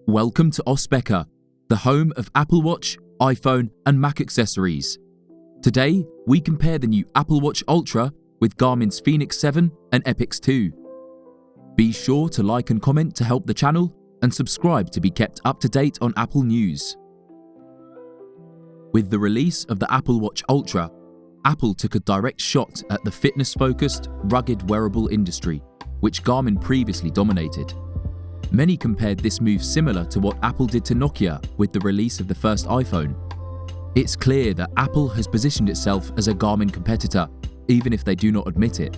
Welcome to Osbecker, the home of Apple Watch, iPhone and Mac accessories. Today, we compare the new Apple Watch Ultra with Garmin's Fenix 7 and Epix 2. Be sure to like and comment to help the channel and subscribe to be kept up to date on Apple news. With the release of the Apple Watch Ultra, Apple took a direct shot at the fitness-focused, rugged wearable industry, which Garmin previously dominated. Many compared this move similar to what Apple did to Nokia with the release of the first iPhone. It's clear that Apple has positioned itself as a Garmin competitor, even if they do not admit it.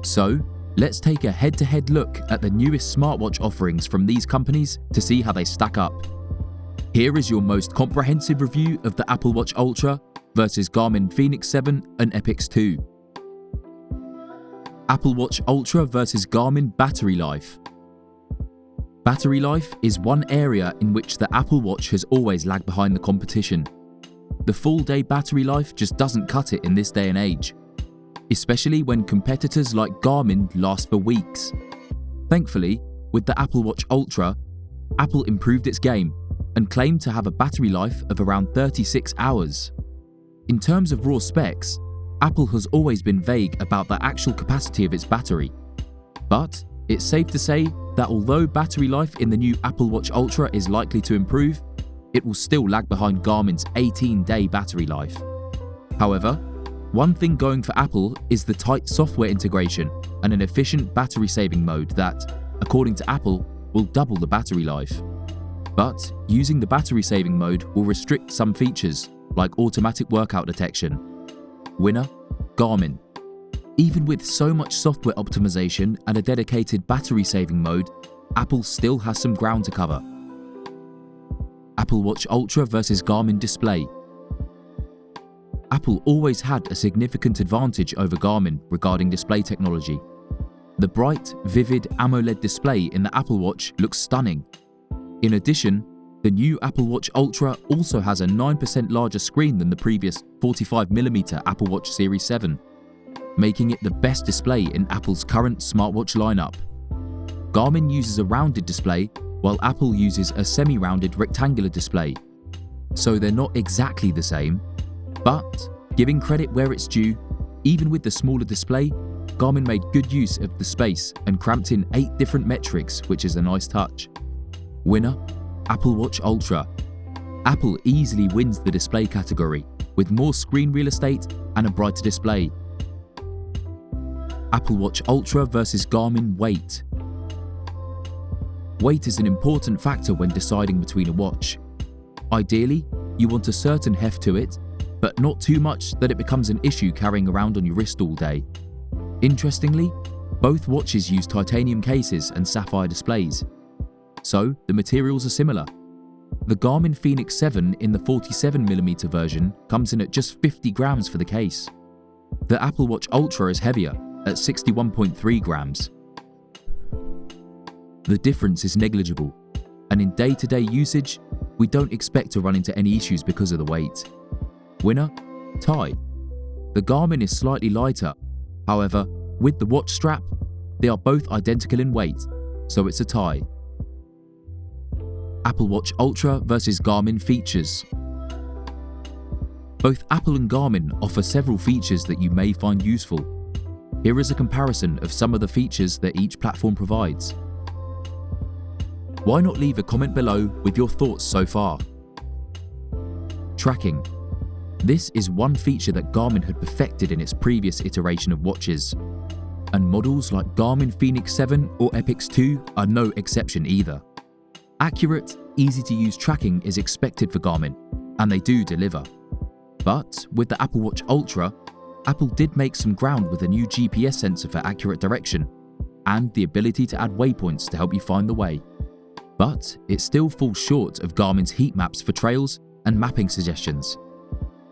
So, let's take a head-to-head look at the newest smartwatch offerings from these companies to see how they stack up. Here is your most comprehensive review of the Apple Watch Ultra versus Garmin Fenix 7 and Epix 2. Apple Watch Ultra versus Garmin battery life. Battery life is one area in which the Apple Watch has always lagged behind the competition. The full-day battery life just doesn't cut it in this day and age, especially when competitors like Garmin last for weeks. Thankfully, with the Apple Watch Ultra, Apple improved its game and claimed to have a battery life of around 36 hours. In terms of raw specs, Apple has always been vague about the actual capacity of its battery. But it's safe to say that although battery life in the new Apple Watch Ultra is likely to improve, it will still lag behind Garmin's 18-day battery life. However, one thing going for Apple is the tight software integration and an efficient battery-saving mode that, according to Apple, will double the battery life. But using the battery-saving mode will restrict some features, like automatic workout detection. Winner, Garmin. Even with so much software optimization and a dedicated battery-saving mode, Apple still has some ground to cover. Apple Watch Ultra versus Garmin display. Apple always had a significant advantage over Garmin regarding display technology. The bright, vivid AMOLED display in the Apple Watch looks stunning. In addition, the new Apple Watch Ultra also has a 9% larger screen than the previous 45mm Apple Watch Series 7. Making it the best display in Apple's current smartwatch lineup. Garmin uses a rounded display, while Apple uses a semi-rounded rectangular display. So they're not exactly the same, but giving credit where it's due, even with the smaller display, Garmin made good use of the space and cramped in 8 different metrics, which is a nice touch. Winner, Apple Watch Ultra. Apple easily wins the display category, with more screen real estate and a brighter display. Apple Watch Ultra versus Garmin weight. Weight is an important factor when deciding between a watch. Ideally, you want a certain heft to it, but not too much that it becomes an issue carrying around on your wrist all day. Interestingly, both watches use titanium cases and sapphire displays, so the materials are similar. The Garmin Fenix 7 in the 47mm version comes in at just 50 grams for the case. The Apple Watch Ultra is heavier, at 61.3 grams. The difference is negligible, and in day-to-day usage, we don't expect to run into any issues because of the weight. Winner, tie. The Garmin is slightly lighter, however, with the watch strap, they are both identical in weight, so it's a tie. Apple Watch Ultra versus Garmin features. Both Apple and Garmin offer several features that you may find useful. Here is a comparison of some of the features that each platform provides. Why not leave a comment below with your thoughts so far? Tracking. This is one feature that Garmin had perfected in its previous iteration of watches, and models like Garmin Fenix 7 or Epix 2 are no exception either. Accurate, easy-to-use tracking is expected for Garmin, and they do deliver. But with the Apple Watch Ultra, Apple did make some ground with a new GPS sensor for accurate direction, and the ability to add waypoints to help you find the way. But it still falls short of Garmin's heat maps for trails and mapping suggestions.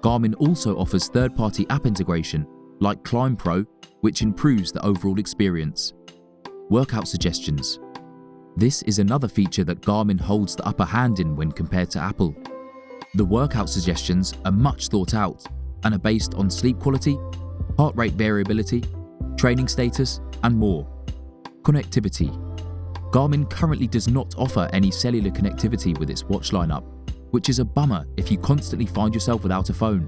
Garmin also offers third-party app integration, like Climb Pro, which improves the overall experience. Workout suggestions. This is another feature that Garmin holds the upper hand in when compared to Apple. The workout suggestions are much thought out and are based on sleep quality, heart rate variability, training status, and more. Connectivity. Garmin currently does not offer any cellular connectivity with its watch lineup, which is a bummer if you constantly find yourself without a phone.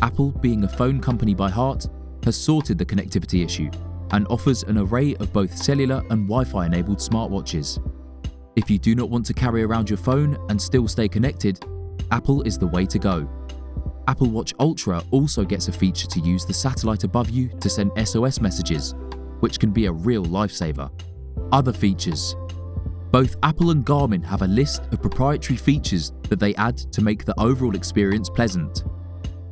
Apple, being a phone company by heart, has sorted the connectivity issue and offers an array of both cellular and Wi-Fi enabled smartwatches. If you do not want to carry around your phone and still stay connected, Apple is the way to go. Apple Watch Ultra also gets a feature to use the satellite above you to send SOS messages, which can be a real lifesaver. Other features. Both Apple and Garmin have a list of proprietary features that they add to make the overall experience pleasant.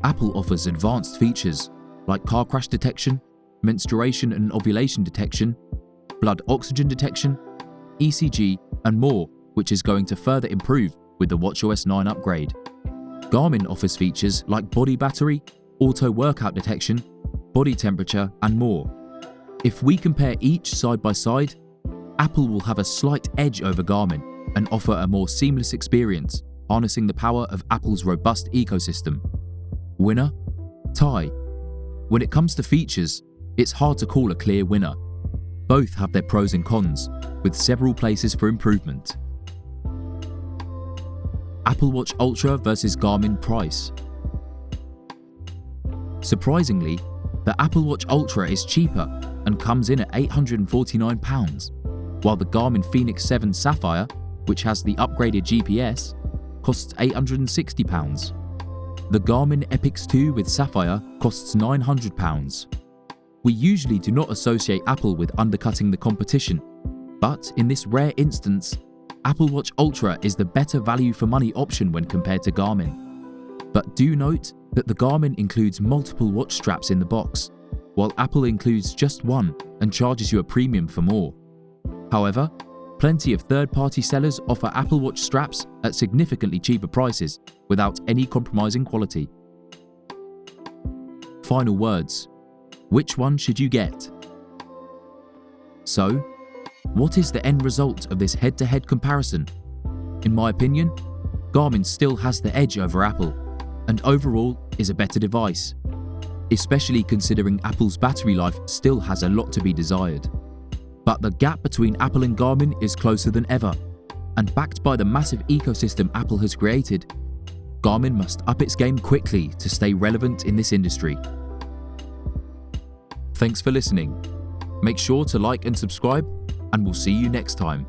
Apple offers advanced features like car crash detection, menstruation and ovulation detection, blood oxygen detection, ECG, and more, which is going to further improve with the watchOS 9 upgrade. Garmin offers features like body battery, auto workout detection, body temperature, and more. If we compare each side by side, Apple will have a slight edge over Garmin and offer a more seamless experience, harnessing the power of Apple's robust ecosystem. Winner? Tie. When it comes to features, it's hard to call a clear winner. Both have their pros and cons, with several places for improvement. Apple Watch Ultra versus Garmin price. Surprisingly, the Apple Watch Ultra is cheaper and comes in at £849, while the Garmin Fenix 7 Sapphire, which has the upgraded GPS, costs £860. The Garmin Epix 2 with Sapphire costs £900. We usually do not associate Apple with undercutting the competition, but in this rare instance, Apple Watch Ultra is the better value for money option when compared to Garmin. But do note that the Garmin includes multiple watch straps in the box, while Apple includes just one and charges you a premium for more. However, plenty of third-party sellers offer Apple Watch straps at significantly cheaper prices without any compromising quality. Final words. Which one should you get? So, what is the end result of this head-to-head comparison? In my opinion, Garmin still has the edge over Apple, and overall is a better device, especially considering Apple's battery life still has a lot to be desired. But the gap between Apple and Garmin is closer than ever, and backed by the massive ecosystem Apple has created, Garmin must up its game quickly to stay relevant in this industry. Thanks for listening. Make sure to like and subscribe, and we'll see you next time.